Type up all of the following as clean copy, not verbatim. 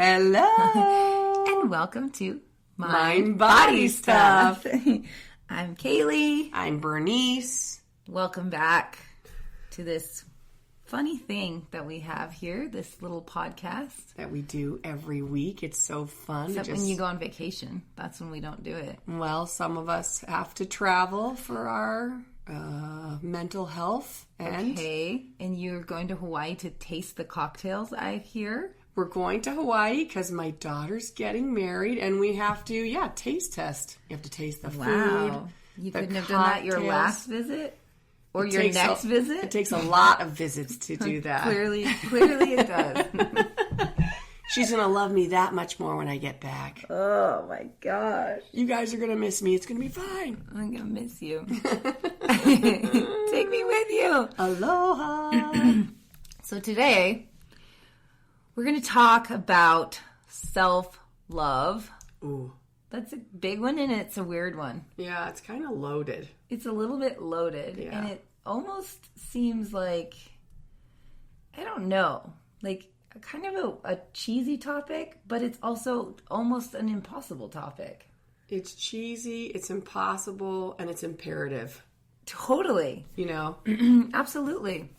Hello. And welcome to Mind Body Stuff. I'm Kaylee. I'm Bernice. Welcome back to this funny thing that we have here, this little podcast. That we do every week. It's so fun. Except when you go on vacation. That's when we don't do it. Well, some of us have to travel for our mental health. Okay. And you're going to Hawaii to taste the cocktails, I hear. We're going to Hawaii because my daughter's getting married, and we have to, taste test. You have to taste the food. Wow. You couldn't have done that your last visit? Or your next visit? It takes a lot of visits to do that. Clearly it does. She's going to love me that much more when I get back. Oh, my gosh. You guys are going to miss me. It's going to be fine. I'm going to miss you. Take me with you. Aloha. So today, we're going to talk about self-love. Ooh. That's a big one, and it's a weird one. Yeah, it's kind of loaded. It's a little bit loaded, and it almost seems like, I don't know, like kind of a cheesy topic, but it's also almost an impossible topic. It's cheesy, it's impossible, and it's imperative. Totally. You know? Absolutely.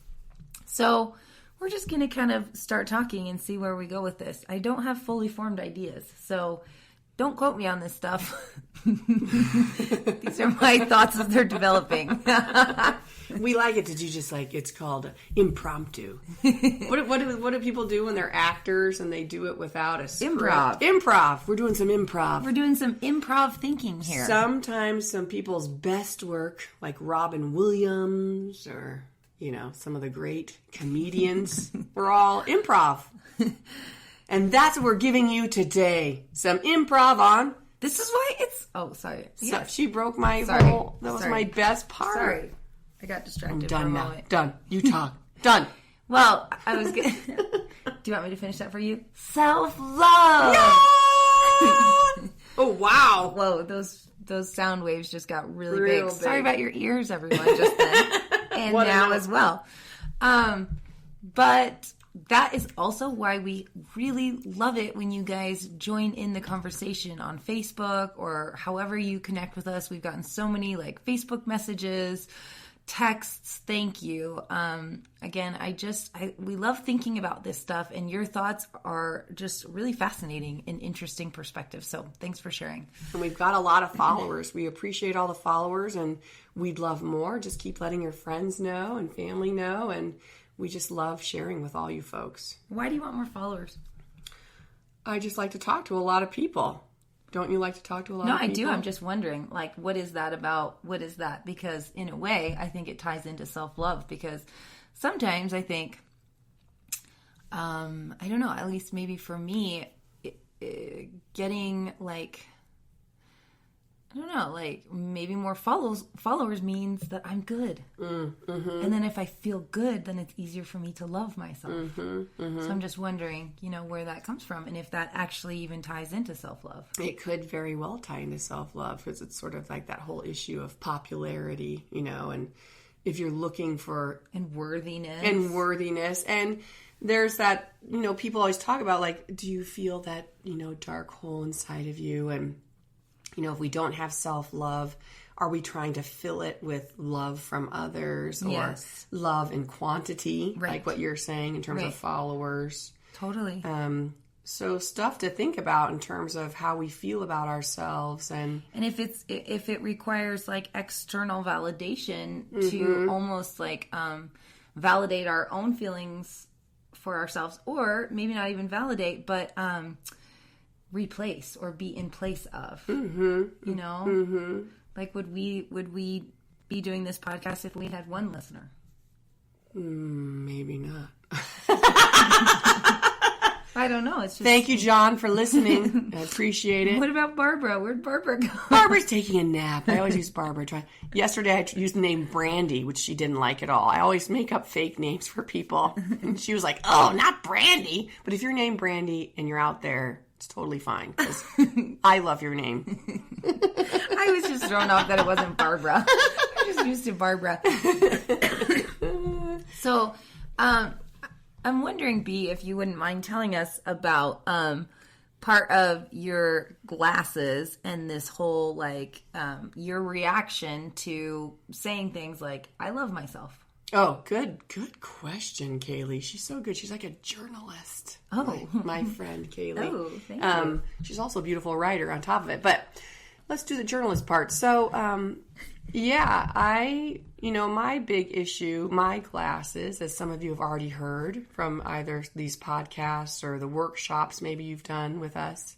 So we're just going to kind of start talking and see where we go with this. I don't have fully formed ideas, so don't quote me on this stuff. These are my thoughts as they're developing. We like it to do just like, it's called impromptu. What do people do when they're actors and they do it without a script? Improv. We're doing some improv. We're doing some improv thinking here. Sometimes some people's best work, like Robin Williams or, some of the great comedians, we're all improv. And that's what we're giving you today. Some improv on. This is why it's... Oh, sorry. Yes. She broke my whole... That was my best part. Sorry. I got distracted. I'm done for a now. moment. Done. You talk. Done. Well, I was going to... Do you want me to finish that for you? Self-love! No! Oh, wow. Whoa, those sound waves just got really big. Sorry about your ears, everyone, just then. And now as well. But... that is also why we really love it when you guys join in the conversation on Facebook or however you connect with us. We've gotten so many Facebook messages, texts. Thank you. Again, we love thinking about this stuff, and your thoughts are just really fascinating and interesting perspectives. So thanks for sharing. And we've got a lot of followers. We appreciate all the followers, and we'd love more. Just keep letting your friends know and family know, and we just love sharing with all you folks. Why do you want more followers? I just like to talk to a lot of people. Don't you like to talk to a lot of people? No, I do. I'm just wondering, what is that about? What is that? Because in a way, I think it ties into self-love, because sometimes I think, I don't know, at least maybe for me, getting I don't know, maybe more followers means that I'm good. Mm-hmm. And then if I feel good, then it's easier for me to love myself. Mm-hmm, mm-hmm. So I'm just wondering, where that comes from, and if that actually even ties into self-love. It could very well tie into self-love, because it's sort of like that whole issue of popularity, and if you're looking for... And worthiness. And there's that, people always talk about, do you feel that, dark hole inside of you? And... if we don't have self-love, are we trying to fill it with love from others or love in quantity, like what you're saying in terms of followers? Totally. So stuff to think about in terms of how we feel about ourselves. And if it requires external validation to almost validate our own feelings for ourselves, or maybe not even validate, but... replace or be in place of, would we be doing this podcast if we had one listener? Maybe not. I don't know. It's just... Thank you, John, for listening. I appreciate it. What about Barbara? Where'd Barbara go? Barbara's taking a nap. I always use Barbara. Yesterday, I used the name Brandy, which she didn't like at all. I always make up fake names for people. And she was like, oh, not Brandy. But if you're named Brandy and you're out there, it's totally fine, because I love your name. I was just thrown off that it wasn't Barbara. I'm just used to Barbara. So, I'm wondering, B, if you wouldn't mind telling us about part of your glasses and this whole, like, your reaction to saying things like, I love myself. Oh, good question, Kaylee. She's so good. She's like a journalist. Oh. My friend, Kaylee. Oh, thank you. She's also a beautiful writer on top of it. But let's do the journalist part. So, my big issue, my glasses, as some of you have already heard from either these podcasts or the workshops maybe you've done with us,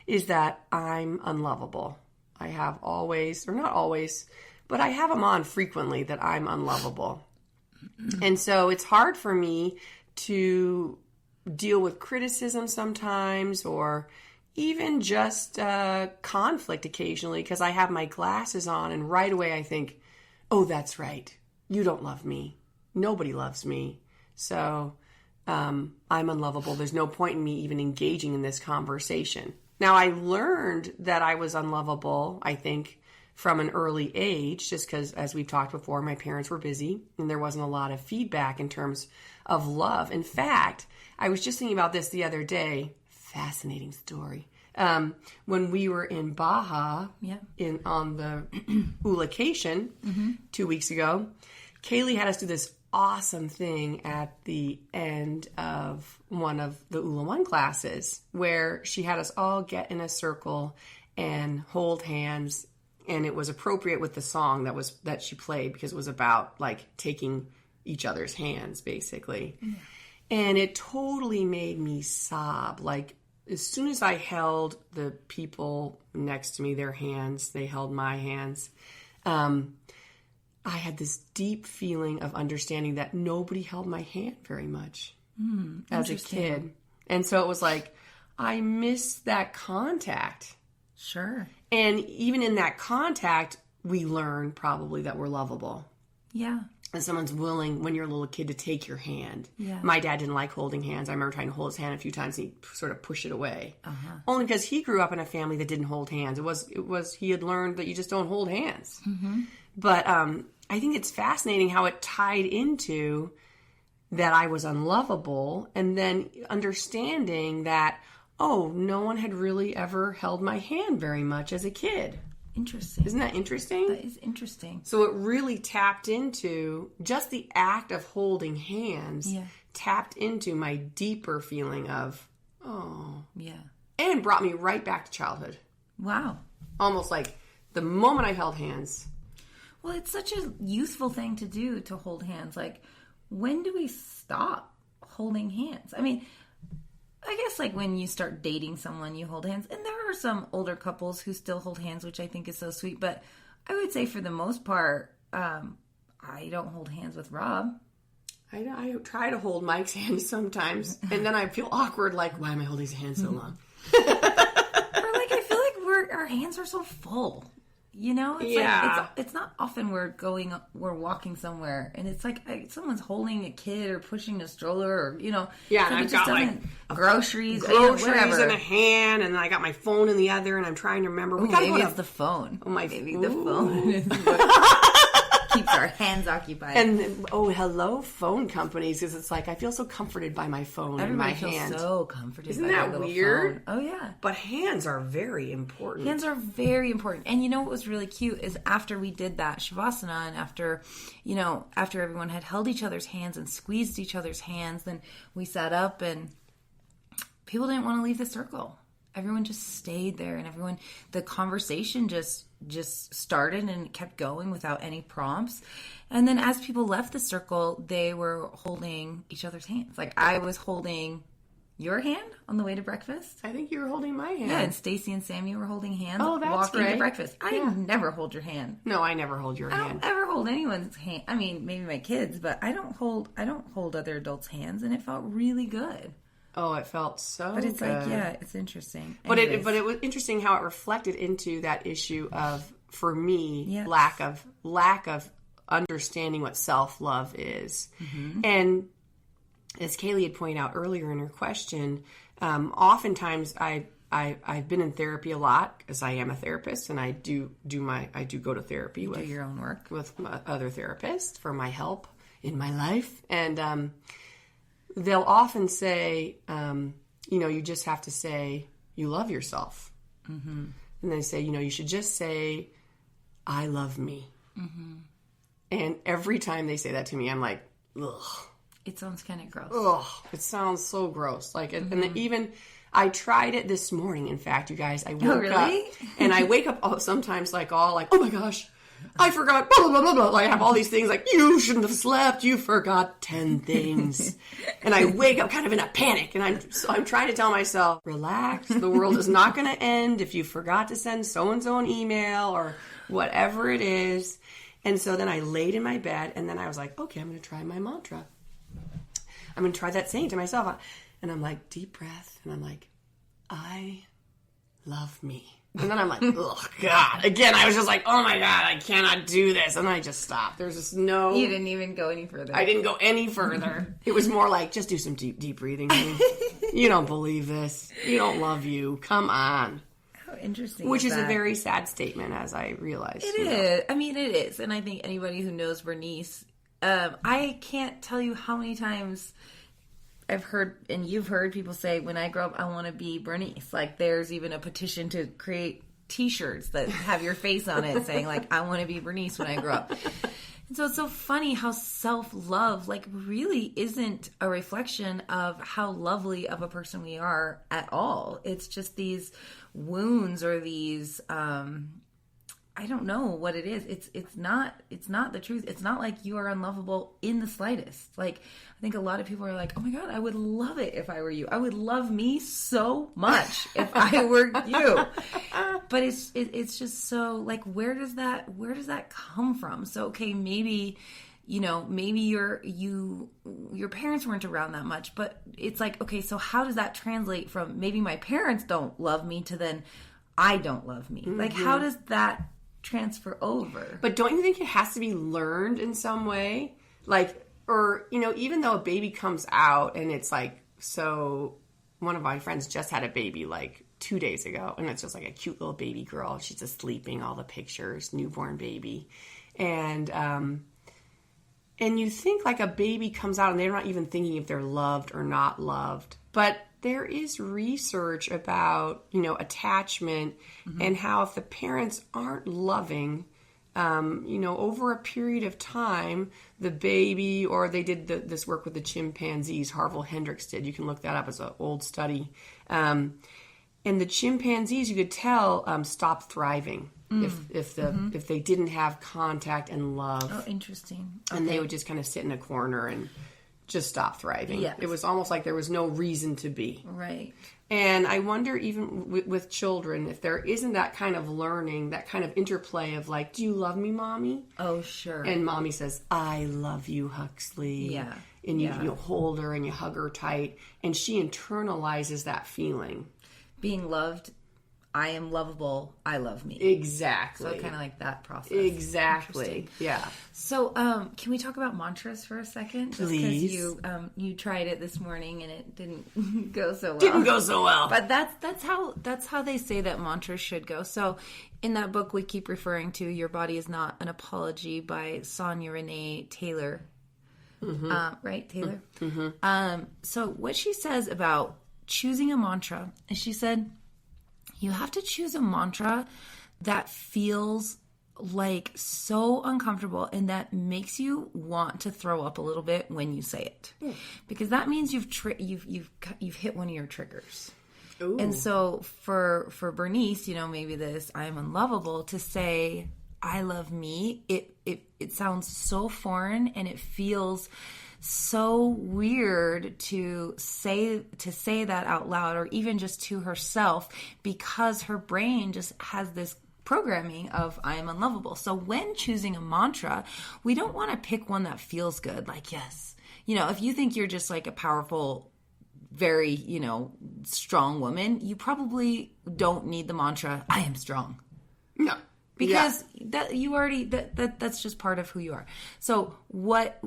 is that I'm unlovable. I have always, or not always, but I have them on frequently that I'm unlovable. And so it's hard for me to deal with criticism sometimes, or even just conflict occasionally, because I have my glasses on and right away I think, oh, that's right. You don't love me. Nobody loves me. So I'm unlovable. There's no point in me even engaging in this conversation. Now, I learned that I was unlovable, I think, from an early age, just because, as we've talked before, my parents were busy and there wasn't a lot of feedback in terms of love. In fact, I was just thinking about this the other day. Fascinating story. When we were in Baja, on the Ulacation 2 weeks ago, Kaylee had us do this awesome thing at the end of one of the Ula 1 classes, where she had us all get in a circle and hold hands, and it was appropriate with the song that she played, because it was about like taking each other's hands, basically. And it totally made me sob. Like, as soon as I held the people next to me, their hands, they held my hands, I had this deep feeling of understanding that nobody held my hand very much as a kid. And so it was like, I miss that contact. Sure. And even in that contact, we learn probably that we're lovable. Yeah. And someone's willing, when you're a little kid, to take your hand. Yeah. My dad didn't like holding hands. I remember trying to hold his hand a few times, and he'd sort of push it away. Only because he grew up in a family that didn't hold hands. It was he had learned that you just don't hold hands. But I think it's fascinating how it tied into that I was unlovable, and then understanding that, oh, no one had really ever held my hand very much as a kid. Interesting. Isn't that interesting? That is interesting. So it really tapped into just the act of holding hands, tapped into my deeper feeling of, oh. Yeah. And brought me right back to childhood. Wow. Almost like the moment I held hands. Well, it's such a youthful thing to do, to hold hands. Like, when do we stop holding hands? I mean, I guess like when you start dating someone, you hold hands. And there are some older couples who still hold hands, which I think is so sweet. But I would say for the most part, I don't hold hands with Rob. I try to hold Mike's hand sometimes. And then I feel awkward, like, why am I holding his hand so long? Or like, I feel like our hands are so full. You know, it's like it's not often we're walking somewhere and it's like someone's holding a kid or pushing a stroller, or and I've got like groceries whatever in a hand, and then I got my phone in the other, and I'm trying to remember. Maybe it's the phone. Oh, maybe the phone is keeps our hands occupied. And hello, phone companies, because it's like I feel so comforted by my phone in my hand. So comforted. Isn't by that weird? Phone. Oh yeah. But hands are very important. Hands are very important. And you know what was really cute is after we did that Shavasana, and after everyone had held each other's hands and squeezed each other's hands, then we sat up and people didn't want to leave the circle. Everyone just stayed there, and the conversation just started and it kept going without any prompts. And then as people left the circle, they were holding each other's hands. Like, I was holding your hand on the way to breakfast. I think you were holding my hand. Yeah, and Stacy and Sammy were holding hands walking to breakfast. I never hold your hand. No, I never hold your hand. I don't ever hold anyone's hand. I mean, maybe my kids, but I don't hold other adults' hands, and it felt really good. Oh, it felt so But it's good. like, it's interesting. But it was interesting how it reflected into that issue of, for me, lack of understanding what self-love is. And as Kaylee had pointed out earlier in her question, oftentimes I've been in therapy a lot, because I am a therapist, and I do go to therapy do your own work with other therapists for my help in my life. And they'll often say, you just have to say you love yourself. Mm-hmm. And they say, you should just say, I love me. Mm-hmm. And every time they say that to me, I'm like, ugh. It sounds kind of gross. Ugh, it sounds so gross. Like, and even I tried it this morning. In fact, you guys, I woke up and I wake up sometimes like oh my gosh, I forgot blah blah blah blah. Like I have all these things like you shouldn't have slept. You forgot 10 things, and I wake up kind of in a panic. And I'm trying to tell myself, relax. The world is not going to end if you forgot to send so and so an email or whatever it is. And so then I laid in my bed, and then I was like, okay, I'm going to try my mantra. I'm going to try that saying to myself. And I'm like, deep breath. And I'm like, I love me. And then I'm like, oh, God. Again, I was just like, oh, my God, I cannot do this. And I just stopped. There's just no... You didn't even go any further. I didn't go any further. It was more like, just do some deep breathing. You don't believe this. You don't love you. Come on. How interesting. Which is a very sad statement, as I realized. It is. I mean, it is. And I think anybody who knows Bernice... I can't tell you how many times I've heard, and you've heard people say, when I grow up, I want to be Bernice. Like, there's even a petition to create t-shirts that have your face on it saying, like, I want to be Bernice when I grow up. And so it's so funny how self-love, like, really isn't a reflection of how lovely of a person we are at all. It's just these wounds or these... I don't know what it is. It's not the truth. It's not like you are unlovable in the slightest. Like, I think a lot of people are like, oh my God, I would love it if I were you. I would love me so much if I were you. But it's just so like, where does that come from? So, okay, maybe your parents weren't around that much, but it's like, okay, so how does that translate from maybe my parents don't love me to then I don't love me? Mm-hmm. Like, how does that transfer over? But don't you think it has to be learned in some way? Like, or, even though a baby comes out and it's like, so one of my friends just had a baby like 2 days ago, and it's just like a cute little baby girl. She's just sleeping, all the pictures, newborn baby. And you think like a baby comes out and they're not even thinking if they're loved or not loved. But there is research about, attachment mm-hmm. and how if the parents aren't loving, over a period of time, the baby, or they did this work with the chimpanzees, Harville Hendricks did. You can look that up as an old study. And the chimpanzees, you could tell, stopped thriving if they didn't have contact and love. Oh, interesting. Okay. And they would just kind of sit in a corner and just stop thriving. Yes. It was almost like there was no reason to be. Right. And I wonder, even with children, if there isn't that kind of learning, that kind of interplay of like, do you love me, Mommy? Oh, sure. And Mommy says, I love you, Huxley. Yeah. And you hold her and you hug her tight. And she internalizes that feeling. Being loved. I am lovable. I love me. Exactly. So kind of like that process. Exactly. Yeah. So, can we talk about mantras for a second? Please. Just because you tried it this morning and it didn't go so well. Didn't go so well. But that's how they say that mantras should go. So, in that book we keep referring to, Your Body Is Not an Apology by Sonia Renee Taylor. Mm-hmm. Right, Taylor? Mm-hmm. So, what she says about choosing a mantra is she said, you have to choose a mantra that feels like so uncomfortable and that makes you want to throw up a little bit when you say it, because that means you've hit one of your triggers. Ooh. And so for Bernice, maybe this I am unlovable, to say I love me, it sounds so foreign and it feels so weird to say that out loud, or even just to herself, because her brain just has this programming of I am unlovable. So when choosing a mantra, we don't want to pick one that feels good. Like, yes, if you think you're just like a powerful, very, strong woman, you probably don't need the mantra, I am strong. No. Because that's just part of who you are. So what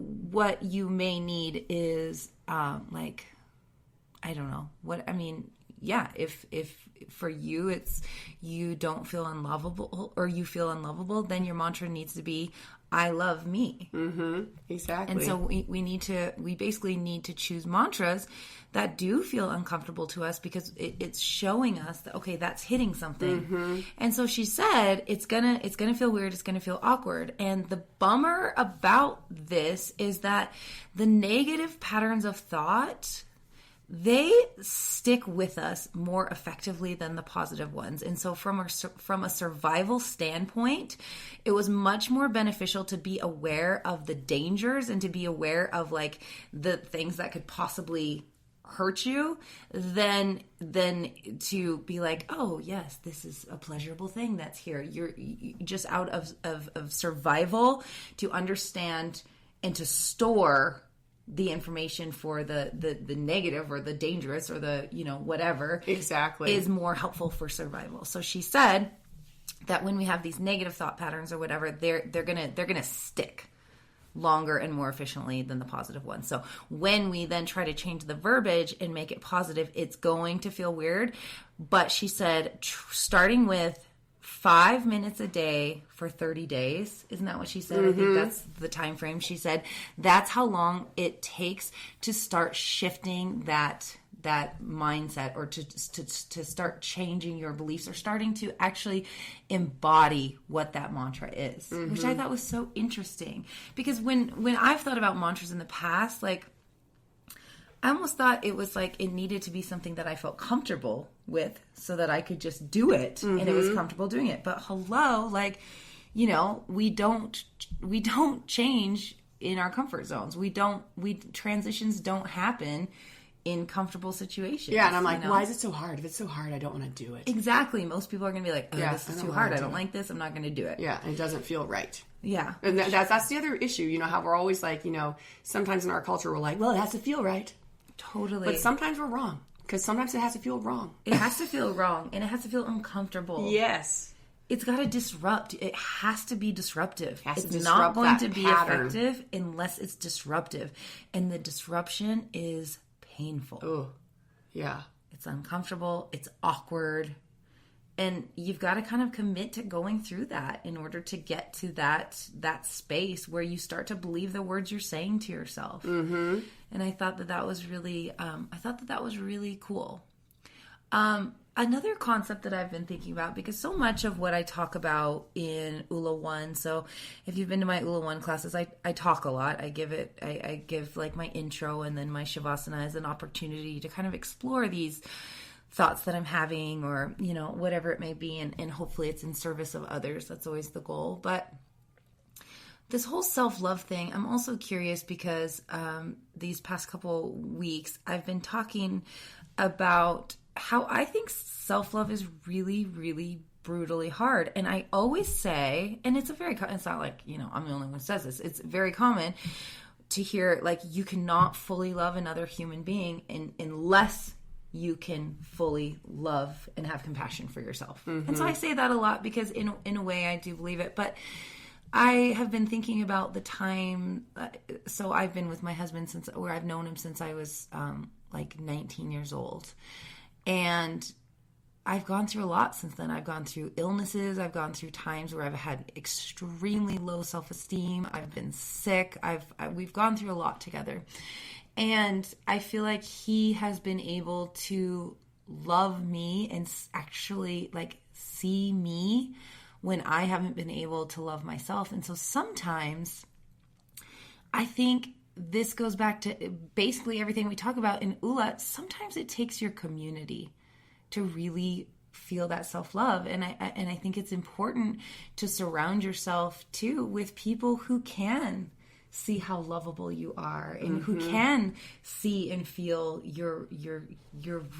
you may need is like, I don't know what I mean. Yeah, if for you it's you don't feel unlovable or you feel unlovable, then your mantra needs to be I love me. Mm-hmm. Exactly. And so we basically need to choose mantras that do feel uncomfortable to us because it's showing us that, okay, that's hitting something. Mm-hmm. And so she said, it's gonna feel weird. It's gonna feel awkward. And the bummer about this is that the negative patterns of thought, they stick with us more effectively than the positive ones. And so from a survival standpoint, it was much more beneficial to be aware of the dangers and to be aware of like the things that could possibly hurt you than to be like, oh yes, this is a pleasurable thing that's here. You're just out of survival to understand and to store the information for the negative or the dangerous or the, whatever exactly is more helpful for survival. So she said that when we have these negative thought patterns or whatever, they're gonna stick longer and more efficiently than the positive ones. So when we then try to change the verbiage and make it positive, it's going to feel weird. But she said, starting with 5 minutes a day for 30 days. Isn't that what she said? I think that's the time frame. She said that's how long it takes to start shifting that mindset, or to start changing your beliefs, or starting to actually embody what that mantra is, which I thought was so interesting. Because when I've thought about mantras in the past, like, I almost thought it was like it needed to be something that I felt comfortable with so that I could just do it and it was comfortable doing it. But hello, like, we don't change in our comfort zones. Transitions don't happen in comfortable situations. Yeah, and I'm like, why is it so hard? If it's so hard, I don't want to do it. Exactly. Most people are going to be like, this is too hard. I don't like this. I'm not going to do it. Yeah, and it doesn't feel right. Yeah. And that's the other issue, how we're always like, sometimes in our culture we're like, well, it has to feel right. Totally. But sometimes we're wrong, because sometimes it has to feel wrong. It has to feel wrong, and it has to feel uncomfortable. Yes. It's got to disrupt. It has to be disruptive. It's not going to be pattern. effective unless it's disruptive. And the disruption is painful. Oh, yeah. It's uncomfortable. It's awkward. And you've got to kind of commit to going through that in order to get to that space where you start to believe the words you're saying to yourself. Mm-hmm. And I thought that was really, cool. Another concept that I've been thinking about, because so much of what I talk about in ULA 1, so if you've been to my ULA 1 classes, I talk a lot. I give like my intro and then my Shavasana as an opportunity to kind of explore these thoughts that I'm having, or, whatever it may be. And hopefully it's in service of others. That's always the goal. But this whole self-love thing, I'm also curious because these past couple weeks, I've been talking about how I think self-love is really, really brutally hard. And I always say, and it's not like, I'm the only one who says this. It's very common to hear, like, you cannot fully love another human being unless you can fully love and have compassion for yourself. Mm-hmm. And so I say that a lot because in a way I do believe it. But I have been thinking about the time, so I've been with my husband I've known him since I was like 19 years old. And I've gone through a lot since then. I've gone through illnesses. I've gone through times where I've had extremely low self-esteem. I've been sick. We've gone through a lot together. And I feel like he has been able to love me and actually like see me when I haven't been able to love myself. And so sometimes I think this goes back to basically everything we talk about in ULA. Sometimes it takes your community to really feel that self-love. And I think it's important to surround yourself too with people who can see how lovable you are and who can see and feel your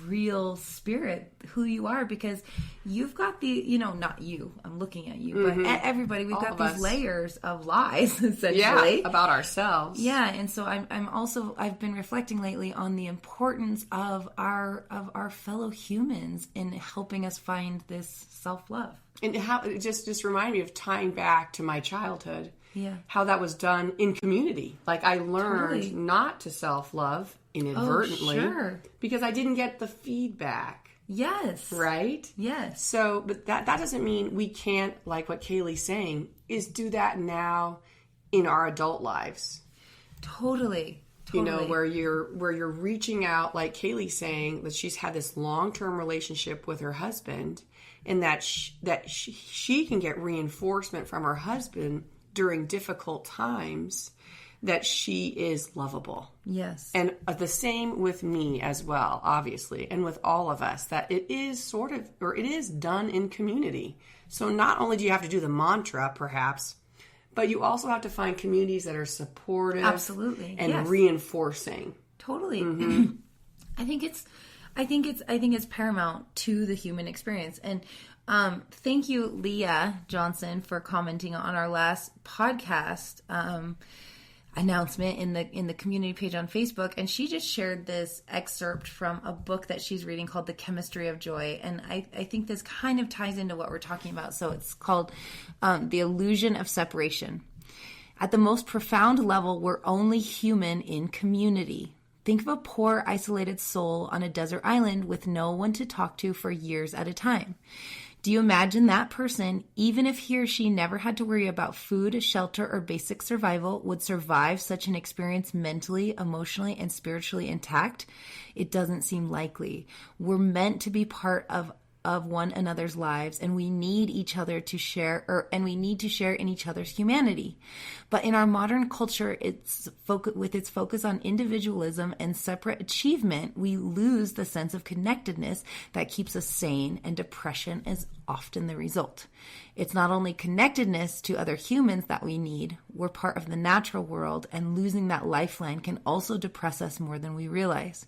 real spirit, who you are, because you've got the, not you, I'm looking at you, but everybody, we've got these layers of lies, essentially. Yeah, about ourselves. Yeah, and so I've been reflecting lately on the importance of our fellow humans in helping us find this self-love. And how it just reminded me of tying back to my childhood. Yeah. How that was done in community. Like, I learned not to self-love inadvertently because I didn't get the feedback. Yes. Right? Yes. So, but that doesn't mean we can't, like what Kaylee's saying, is do that now in our adult lives. Totally. You know, where you're reaching out, like Kaylee's saying, that she's had this long-term relationship with her husband, and that she can get reinforcement from her husband during difficult times that she is lovable. Yes. And the same with me as well, obviously, and with all of us, that it is it is done in community. So not only do you have to do the mantra, perhaps, but you also have to find communities that are supportive, absolutely, and reinforcing. Totally. Mm-hmm. I think it's paramount to the human experience. And thank you, Leah Johnson, for commenting on our last podcast announcement in the community page on Facebook, and she just shared this excerpt from a book that she's reading called The Chemistry of Joy, and I think this kind of ties into what we're talking about. So it's called The Illusion of Separation. At the most profound level, we're only human in community. Think of a poor, isolated soul on a desert island with no one to talk to for years at a time. Do you imagine that person, even if he or she never had to worry about food, shelter, or basic survival, would survive such an experience mentally, emotionally, and spiritually intact? It doesn't seem likely. We're meant to be part of one another's lives, and we need each other to share, and we need to share in each other's humanity. But in our modern culture, with its focus on individualism and separate achievement, we lose the sense of connectedness that keeps us sane, and depression is often the result. It's not only connectedness to other humans that we need, we're part of the natural world, and losing that lifeline can also depress us more than we realize.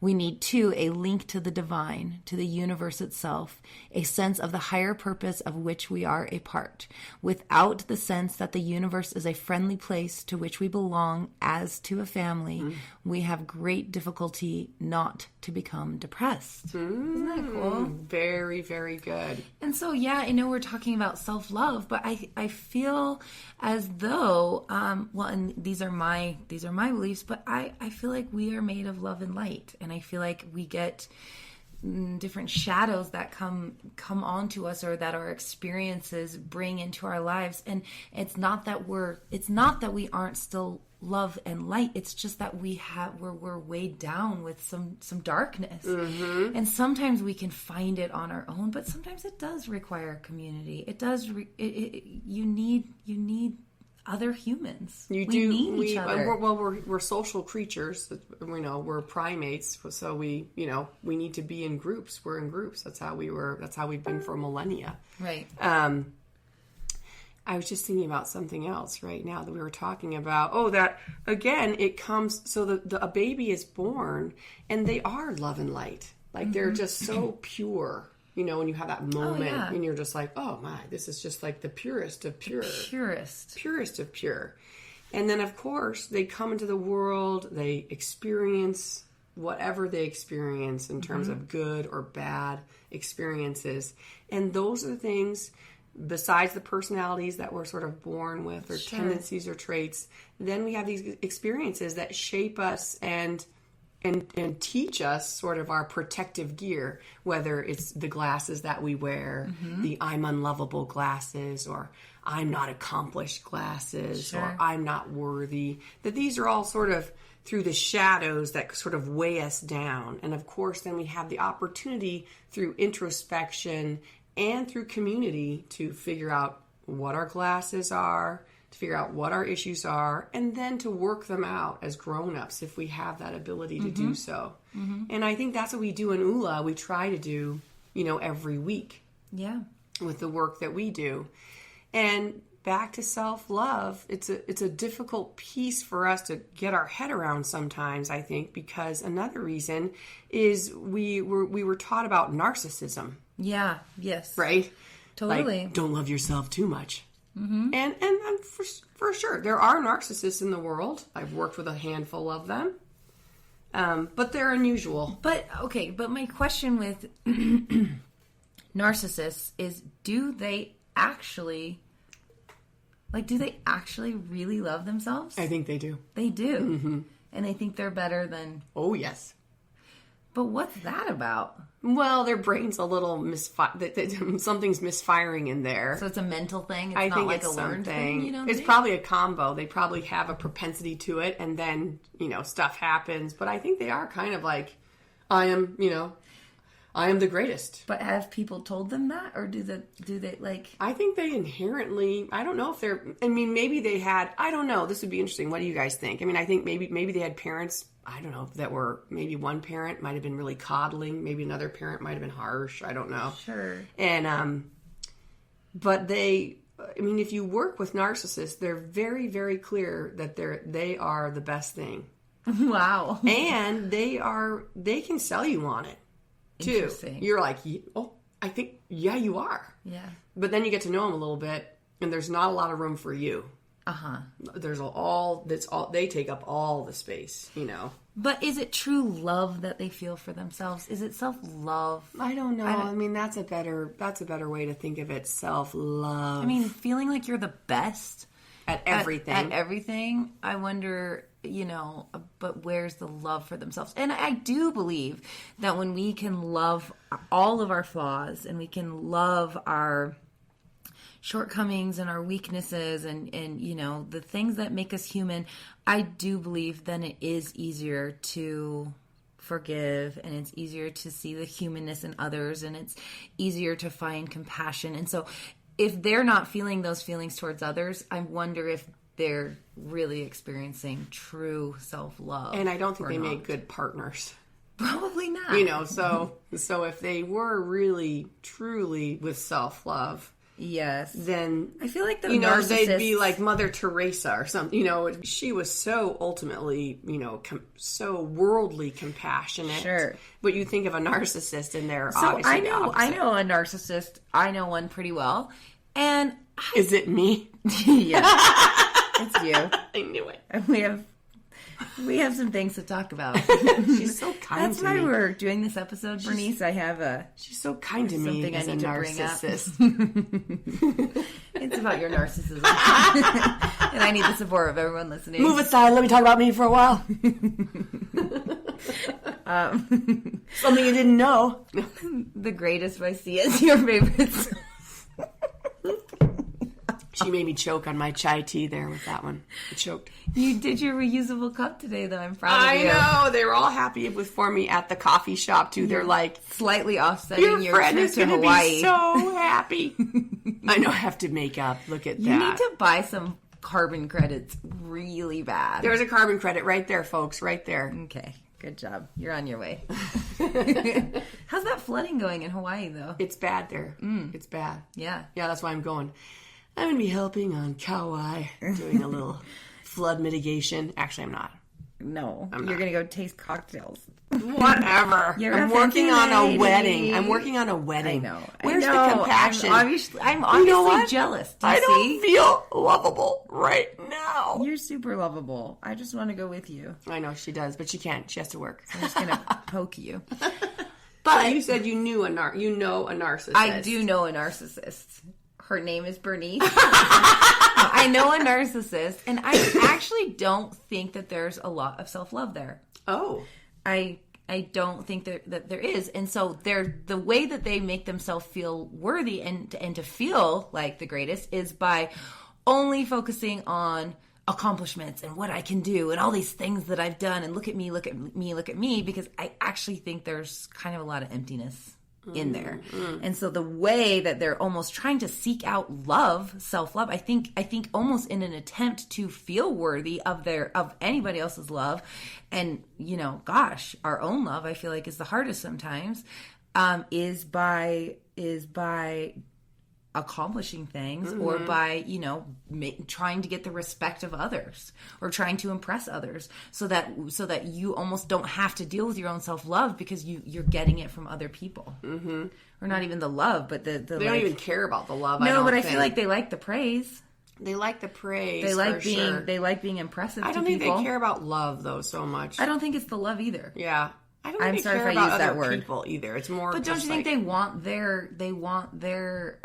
We need, too, a link to the divine, to the universe itself, a sense of the higher purpose of which we are a part. Without the sense that the universe is a friendly place to which we belong as to a family, we have great difficulty not to become depressed. Isn't that cool? Very, very good. And so, yeah, I know we're talking about self-love, but I feel as though, and these are my beliefs, but I feel like we are made of love and light, and I feel like we get different shadows that come onto us, or that our experiences bring into our lives. And it's not that we aren't still love and light. It's just that we're weighed down with some darkness. Mm-hmm. And sometimes we can find it on our own, but sometimes it does require community. It does. You need other humans. We need each other. We're social creatures. We're primates, so we need to be in groups. We're in groups. That's how we've been for millennia. Right. I was just thinking about something else right now that we were talking about. Oh, that again, it comes, so a baby is born and they are love and light. Like they're just so pure, when you have that moment and you're just like, oh my, this is just like the purest of pure. Purest of pure. And then of course they come into the world, they experience whatever they experience in terms of good or bad experiences. And those are the things, besides the personalities that we're sort of born with, or tendencies or traits, then we have these experiences that shape us and teach us sort of our protective gear, whether it's the glasses that we wear, the I'm unlovable glasses, or I'm not accomplished glasses, or I'm not worthy, that these are all sort of through the shadows that sort of weigh us down. And of course, then we have the opportunity through introspection and through community to figure out what our glasses are, to figure out what our issues are, and then to work them out as grown-ups if we have that ability to do so. And I think that's what we do in ULA. We try to do, every week. Yeah. With the work that we do. And back to self-love, it's a difficult piece for us to get our head around sometimes, I think, because another reason is we were taught about narcissism. Yeah. Yes. Right? Totally. Like, don't love yourself too much. And for sure, there are narcissists in the world. I've worked with a handful of them. But they're unusual. But my question with narcissists is, do they actually really love themselves? I think they do. They do. And they think they're better than... Oh, yes. But what's that about? Well, their brain's a little something's misfiring in there. So it's a mental thing? It's I not think like it's a learned thing? You don't It's think? probably a combo. They probably have a propensity to it, and then, stuff happens. But I think they are kind of like, I am the greatest. But have people told them that? Or do they like... I think they inherently, I don't know if maybe they had, I don't know. This would be interesting. What do you guys think? I mean, I think maybe they had parents, I don't know, that were, maybe one parent might have been really coddling. Maybe another parent might have been harsh. I don't know. Sure. And, but if you work with narcissists, they're very, very clear that they are the best thing. Wow. And they can sell you on it too. Interesting. You're like, oh, I think, yeah, you are. Yeah. But then you get to know them a little bit, and there's not a lot of room for you. Uh-huh. They take up all the space, But is it true love that they feel for themselves? Is it self-love? I don't know. That's a better way to think of it. Self-love. I mean, feeling like you're the best at everything. At everything. I wonder, but where's the love for themselves? And I do believe that when we can love all of our flaws and we can love our shortcomings and our weaknesses and the things that make us human, I do believe then it is easier to forgive, and it's easier to see the humanness in others, and it's easier to find compassion. And so if they're not feeling those feelings towards others, I wonder if they're really experiencing true self-love. And I don't think they make good partners. Probably not. So if they were really, truly with self-love, yes, then I feel like narcissists... they'd be like Mother Teresa or something. She was so ultimately, so worldly compassionate. Sure. But you think of a narcissist, and they're so obviously I know a narcissist. I know one pretty well, and is it me? Yeah, it's you. I knew it. And we have some things to talk about. She's so kind That's to why me. weare doing this episode, Bernice. I have she's so kind to me something as I need a to bring up. narcissist. It's about your narcissism. And I need the support of everyone listening. Move aside. Let me talk about me for a while. Something you didn't know. The Greatest by Sia is your favorite song. She made me choke on my chai tea there with that one. I choked. You did your reusable cup today, though. I'm proud of you. I know. They were all happy for me at the coffee shop, too. They're like... Slightly offsetting your friend trip is to gonna Hawaii. Be so happy. I know I have to make up. Look at that. You need to buy some carbon credits really bad. There's a carbon credit right there, folks. Right there. Okay. Good job. You're on your way. How's that flooding going in Hawaii, though? It's bad there. It's bad. Yeah. Yeah, that's why I'm going. I'm going to be helping on Kauai, doing a little flood mitigation. Actually, I'm not. No. You're going to go taste cocktails. Whatever. I'm working on a wedding. I'm working on a wedding. I know. Where's the compassion? I'm obviously jealous. I don't feel lovable right now. You're super lovable. I just want to go with you. I know she does, but she can't. She has to work. I'm just going to poke you. But so you said you know a narcissist. I do know a narcissist. Her name is Bernice. I know a narcissist, and I actually don't think that there's a lot of self-love there. Oh. I don't think that there is. And so the way that they make themselves feel worthy and to feel like the greatest is by only focusing on accomplishments and what I can do and all these things that I've done and look at me, because I actually think there's kind of a lot of emptiness in there. And so the way that they're almost trying to seek out love, self-love, I think almost in an attempt to feel worthy of anybody else's love, and gosh, our own love, I feel like is the hardest sometimes, is by accomplishing things or by trying to get the respect of others or trying to impress others so that you almost don't have to deal with your own self-love because you're getting it from other people. Or not even the love, but they don't even care about the love. I feel like they like the praise. They like the praise. They like being sure. They like being impressive to people. I don't think they care about love though so much. I don't think it's the love either. Yeah. I don't I'm think sorry they care if I about used that other word. people either. It's more. But don't you think they want their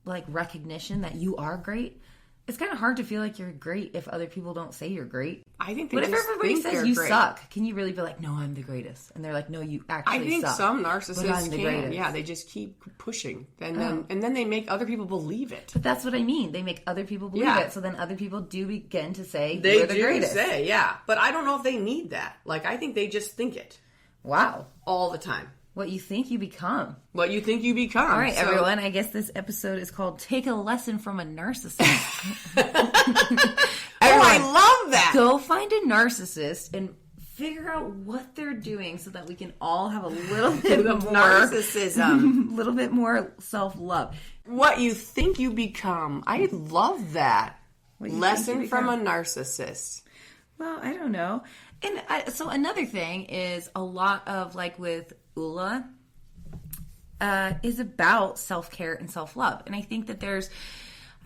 like recognition that you are great? It's kind of hard to feel like you're great if other people don't say you're great. I think they what if just everybody think says you great. suck? Can you really be like, no, I'm the greatest? And they're like, no, you actually suck. I think some but I'm narcissists the can. greatest. Yeah, they just keep pushing. And then they make other people believe it. But that's what I mean. They make other people believe it. So then other people do begin to say, They you're the do greatest. say, yeah. But I don't know if they need that. Like, I think they just think it. Wow. All the time. What you think you become. What you think you become. All right, everyone. I guess this episode is called Take a Lesson from a Narcissist. Everyone, I love that. Go find a narcissist and figure out what they're doing so that we can all have a little bit of narcissism. A little bit more self-love. What you think you become. I love that. Lesson from a narcissist. Well, I don't know. And so another thing is a lot of, like with Ula, is about self-care and self-love. And I think that there's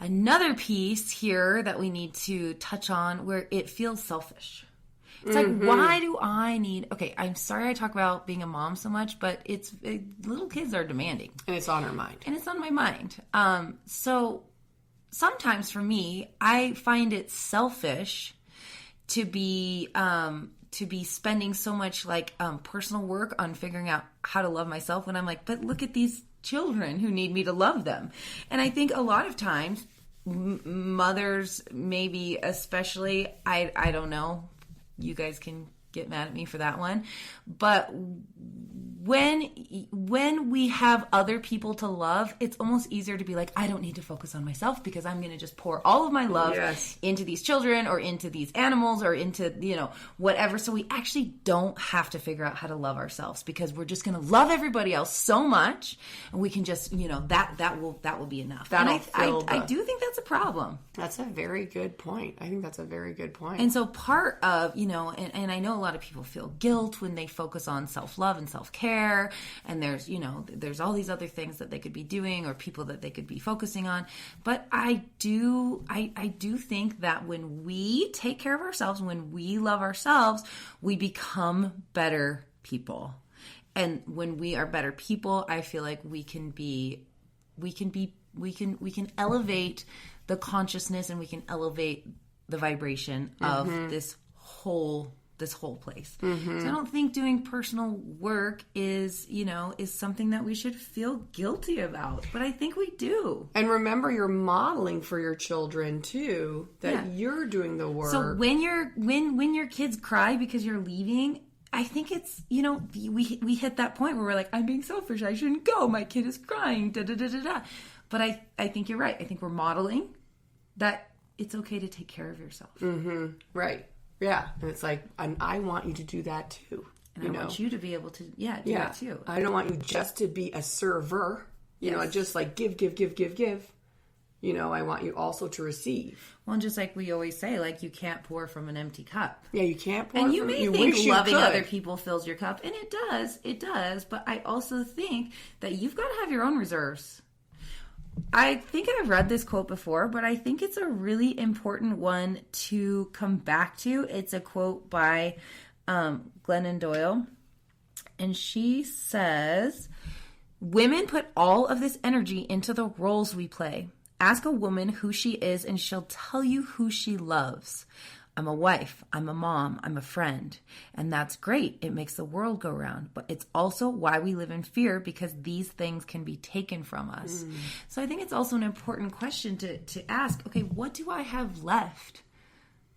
another piece here that we need to touch on where it feels selfish. It's like, why do I need... Okay, I'm sorry I talk about being a mom so much, but little kids are demanding. And it's on our mind. And it's on my mind. So sometimes for me, I find it selfish to be spending so much like personal work on figuring out how to love myself when I'm like, but look at these children who need me to love them. And I think a lot of times mothers, maybe especially, I don't know, you guys can get mad at me for that one, but when we have other people to love, it's almost easier to be like, I don't need to focus on myself because I'm going to just pour all of my love into these children or into these animals or into, whatever. So we actually don't have to figure out how to love ourselves because we're just going to love everybody else so much and we can just, that will be enough. And I do think that's a problem. That's a very good point. I think that's a very good point. And so part of, and I know a lot of people feel guilt when they focus on self-love and self-care. And there's all these other things that they could be doing or people that they could be focusing on. But I do think that when we take care of ourselves, when we love ourselves, we become better people. And when we are better people, I feel like we can elevate the consciousness and we can elevate the vibration of this whole place. So I don't think doing personal work is something that we should feel guilty about, but I think we do. And remember, you're modeling for your children too, that you're doing the work. So when your kids cry because you're leaving, I think it's, we hit that point where we're like, I'm being selfish, I shouldn't go, my kid is crying, da da da da da. But I think you're right. I think we're modeling that it's okay to take care of yourself. Right. Yeah, and it's like, I want you to do that too. And I want you to be able to, do that too. I don't want you just to be a server, just like give. I want you also to receive. Well, and just like we always say, like you can't pour from an empty cup. Yeah, you can't pour. And you may think loving other people fills your cup, and it does. But I also think that you've got to have your own reserves. I think I've read this quote before, but I think it's a really important one to come back to. It's a quote by Glennon Doyle. And she says, women put all of this energy into the roles we play. Ask a woman who she is and she'll tell you who she loves. I'm a wife, I'm a mom, I'm a friend. And that's great. It makes the world go round. But it's also why we live in fear because these things can be taken from us. So I think it's also an important question to ask, okay, what do I have left?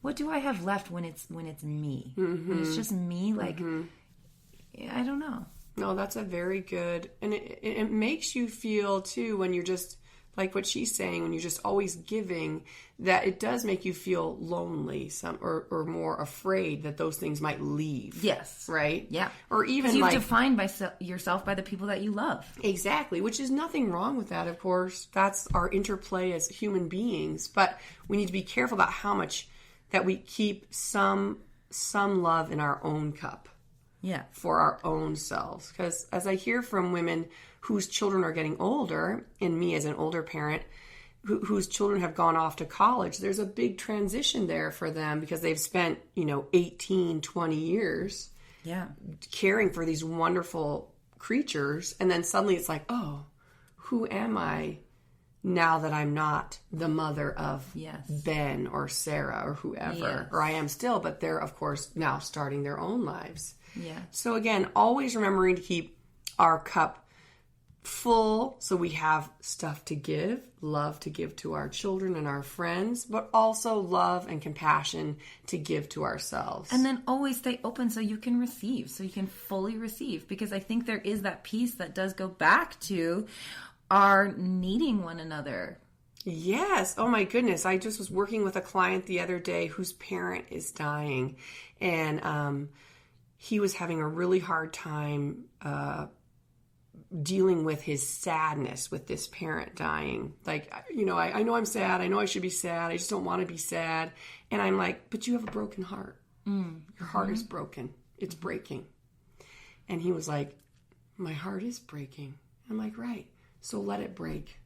What do I have left when it's me? When it's just me, like, I don't know. No, that's a very good, and it makes you feel too when you're just, like what she's saying, when you're just always giving, that it does make you feel lonely, or more afraid that those things might leave. Yes. Right? Yeah. Or even you've like... defined yourself by the people that you love. Exactly, which is nothing wrong with that, of course. That's our interplay as human beings. But we need to be careful about how much that we keep some love in our own cup. Yeah. For our own selves. Because as I hear from women whose children are getting older, and me as an older parent, whose children have gone off to college, there's a big transition there for them because they've spent, 18, 20 years caring for these wonderful creatures. And then suddenly it's like, oh, who am I now that I'm not the mother of Yes. Ben or Sarah or whoever, Yes. or I am still, but they're, of course, now starting their own lives. Yeah. So again, always remembering to keep our cup full so we have stuff to give, love to give to our children and our friends, but also love and compassion to give to ourselves. And then always stay open so you can receive, so you can fully receive. Because I think there is that piece that does go back to our needing one another. Yes. Oh my goodness. I just was working with a client the other day whose parent is dying, and he was having a really hard time dealing with his sadness with this parent dying. Like, you know, I know I'm sad. I know I should be sad. I just don't want to be sad. And I'm like, but you have a broken heart. Your heart is broken. It's breaking. And he was like, my heart is breaking. I'm like, right. So let it break.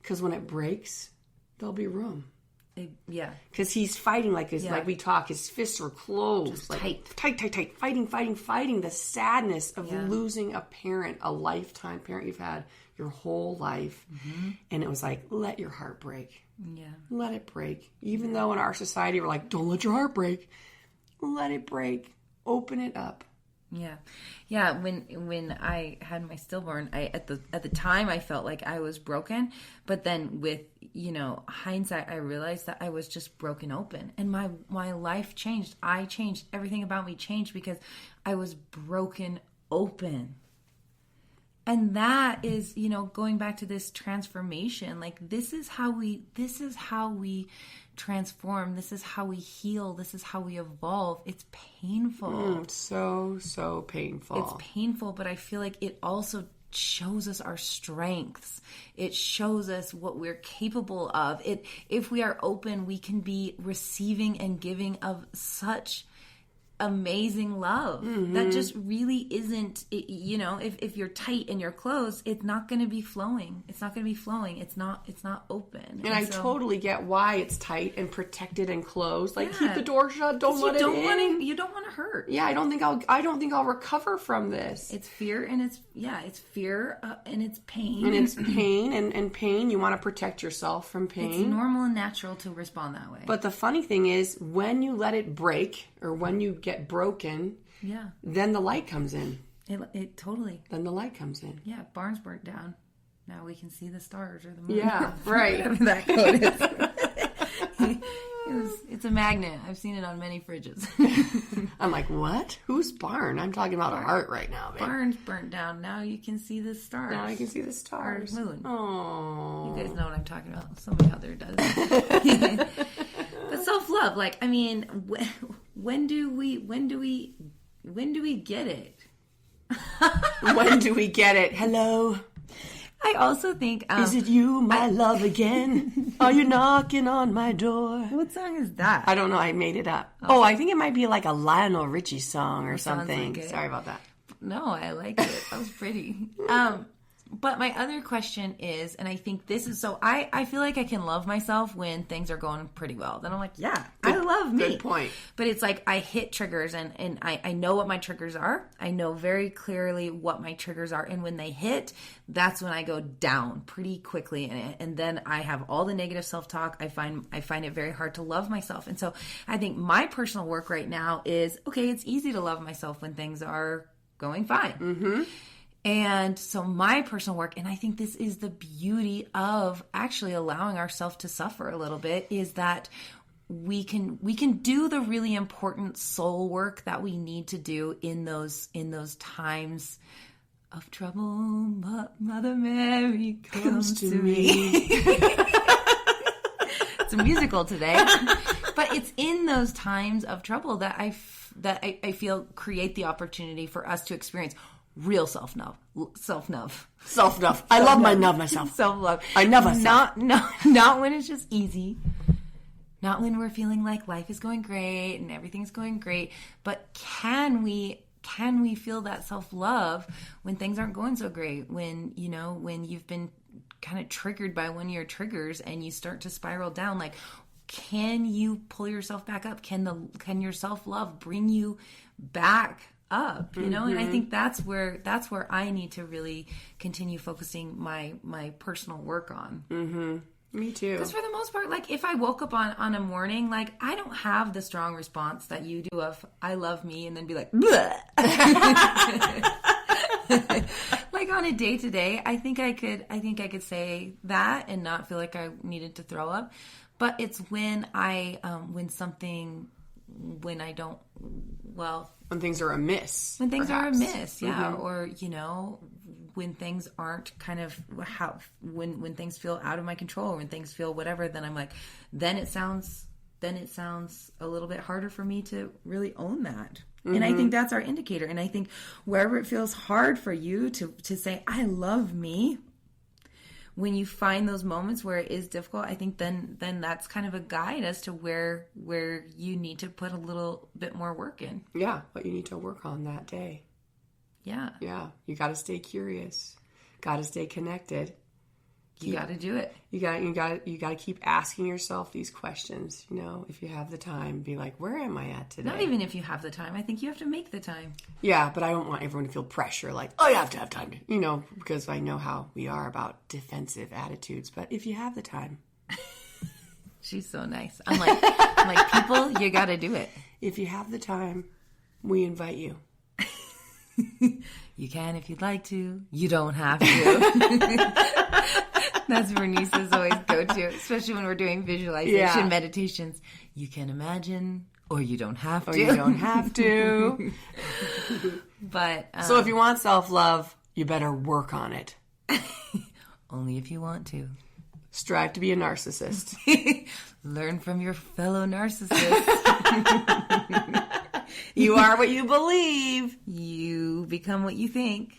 Because when it breaks, there'll be room. Yeah. Because he's fighting like this, Yeah. like we talk, his fists are closed. Just like, tight. fighting the sadness of losing a parent, a lifetime parent you've had your whole life. And it was like, let your heart break. Yeah. Let it break. Even though in our society we're like, don't let your heart break. Let it break. Open it up. Yeah. Yeah. When I had my stillborn, at the time I felt like I was broken, but then with, you know, hindsight, I realized that I was just broken open, and my life changed. I changed. Everything about me changed because I was broken open. And that is, you know, going back to this transformation, like this is how we transform. This is how we heal. This is how we evolve. It's painful. So painful. It's painful, but I feel like it also shows us our strengths. It shows us what we're capable of. If we are open, we can be receiving and giving of such amazing love that just really isn't, you know, if you're tight and you're closed, it's not going to be flowing. It's not not open. And I totally get why it's tight and protected and closed. Like, keep the door shut. Don't let it in. You don't want to hurt. Yeah, I don't think I'll recover from this. It's fear and it's fear and it's pain. And it's pain and pain. You want to protect yourself from pain. It's normal and natural to respond that way. But the funny thing is, when you let it break or when you get broken, then the light comes in. It totally. Then the light comes in. Yeah, barns burnt down. Now we can see the stars or the moon. Yeah, right. Whatever that quote is. It's a magnet. I've seen it on many fridges. I'm like, what? Whose barn? I'm talking about art right now, babe. Barns burnt down. Now you can see the stars. Now I can see the stars. Or moon. Oh, you guys know what I'm talking about. Somebody out there does. But self-love, like, I mean, when do we get it? When do we get it? Hello. I also think... is it you, my love, again? Are you knocking on my door? What song is that? I don't know. I made it up. Oh, I think it might be like a Lionel Richie song or Sounds something. like it. Sorry about that. No, I liked it. That was pretty. But my other question is, and I think this is, so I feel like I can love myself when things are going pretty well. Then I'm like, yeah, I love me. Good point. But it's like I hit triggers and I know what my triggers are. I know very clearly what my triggers are. And when they hit, that's when I go down pretty quickly. And then I have all the negative self-talk. I find it very hard to love myself. And so I think my personal work right now is, okay, it's easy to love myself when things are going fine. Mm-hmm. And so my personal work, and I think this is the beauty of actually allowing ourselves to suffer a little bit, is that we can do the really important soul work that we need to do in those times of trouble. But Mother Mary comes to me. It's a musical today, but it's in those times of trouble that I feel create the opportunity for us to experience real self-love. I love myself. Self-love. I love myself. Not when it's just easy. Not when we're feeling like life is going great and everything's going great. But can we feel that self-love when things aren't going so great? When you've been kind of triggered by one of your triggers and you start to spiral down, like, can you pull yourself back up? Can your self-love bring you back up, you know? And I think that's where I need to really continue focusing my personal work on. Mm-hmm. Me too. Because for the most part, like if I woke up on a morning, like I don't have the strong response that you do of I love me and then be like, like on a day to day, I think I could say that and not feel like I needed to throw up. But it's when when things are amiss. When things are amiss, yeah. Mm-hmm. Or, you know, when things aren't kind of when things feel out of my control, or when things feel whatever, then I'm like, then it sounds a little bit harder for me to really own that. Mm-hmm. And I think that's our indicator. And I think wherever it feels hard for you to say, I love me, when you find those moments where it is difficult, I think then that's kind of a guide as to where you need to put a little bit more work in. Yeah, what you need to work on that day. Yeah. Yeah. You got to stay curious. Got to stay connected. You got to do it. You got to keep asking yourself these questions. You know, if you have the time, be like, where am I at today? Not even if you have the time. I think you have to make the time. Yeah, but I don't want everyone to feel pressure. Like, oh, you have to have time. You know, because I know how we are about defensive attitudes. But if you have the time, she's so nice. I'm like, people, you got to do it. If you have the time, we invite you. You can if you'd like to. You don't have to. That's Bernice's always go-to, especially when we're doing visualization meditations. You can imagine, or you don't have to. Or you don't have to. But so if you want self-love, you better work on it. Only if you want to. Strive to be a narcissist. Learn from your fellow narcissists. You are what you believe. You become what you think.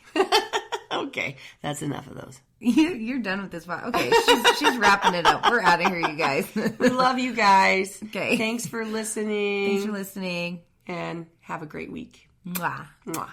Okay, that's enough of those. You're done with this one. Okay, she's wrapping it up. We're out of here, you guys. We love you guys. Okay. Thanks for listening. And have a great week. Mwah. Mwah.